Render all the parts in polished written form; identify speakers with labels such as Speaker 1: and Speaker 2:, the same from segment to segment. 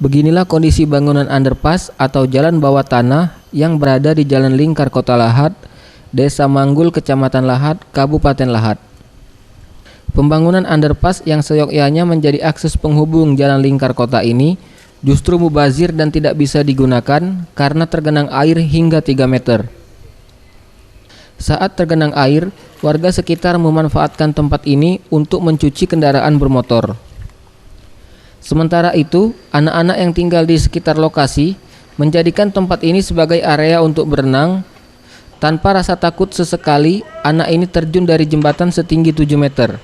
Speaker 1: Beginilah kondisi bangunan underpass atau jalan bawah tanah yang berada di Jalan Lingkar Kota Lahat, Desa Manggul, Kecamatan Lahat, Kabupaten Lahat. Pembangunan underpass yang seyogyanya menjadi akses penghubung jalan lingkar kota ini justru mubazir dan tidak bisa digunakan karena tergenang air hingga 3 meter. Saat tergenang air, warga sekitar memanfaatkan tempat ini untuk mencuci kendaraan bermotor. Sementara itu, anak-anak yang tinggal di sekitar lokasi menjadikan tempat ini sebagai area untuk berenang. Tanpa rasa takut sesekali, anak ini terjun dari jembatan setinggi 7 meter.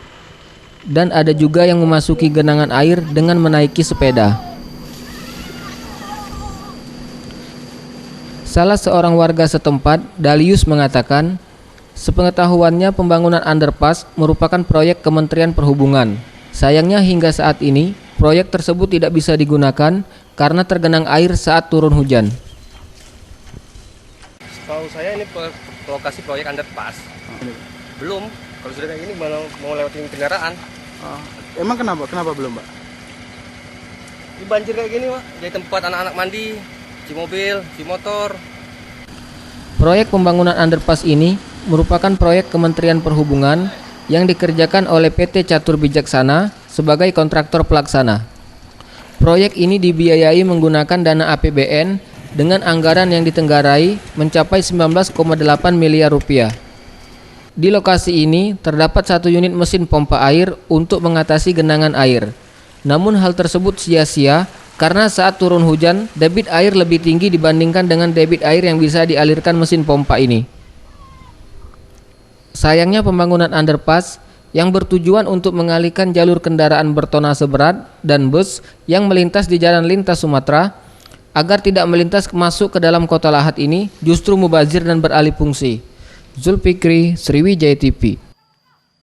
Speaker 1: Dan ada juga yang memasuki genangan air dengan menaiki sepeda. Salah seorang warga setempat, Dalius, mengatakan, sepengetahuannya pembangunan underpass merupakan proyek Kementerian Perhubungan. Sayangnya hingga saat ini, proyek tersebut tidak bisa digunakan karena tergenang air saat turun hujan.
Speaker 2: Setahu saya ini lokasi proyek underpass. Belum, kalau sudah kayak gini mau lewatin kendaraan.
Speaker 3: Emang kenapa belum, Pak?
Speaker 2: Ini banjir kayak gini, Pak. Jadi tempat anak-anak mandi, cuci mobil, cuci motor.
Speaker 1: Proyek pembangunan underpass ini merupakan proyek Kementerian Perhubungan yang dikerjakan oleh PT Catur Bijaksana sebagai kontraktor pelaksana. Proyek ini dibiayai menggunakan dana APBN dengan anggaran yang ditenggarai mencapai 19,8 miliar rupiah. Di lokasi ini terdapat 1 unit mesin pompa air untuk mengatasi genangan air. Namun hal tersebut sia-sia karena saat turun hujan, debit air lebih tinggi dibandingkan dengan debit air yang bisa dialirkan mesin pompa ini. Sayangnya pembangunan underpass yang bertujuan untuk mengalihkan jalur kendaraan bertonase berat dan bus yang melintas di jalan lintas Sumatera agar tidak melintas masuk ke dalam kota Lahat ini justru mubazir dan beralih fungsi. Zulfikri, Sriwijaya TV.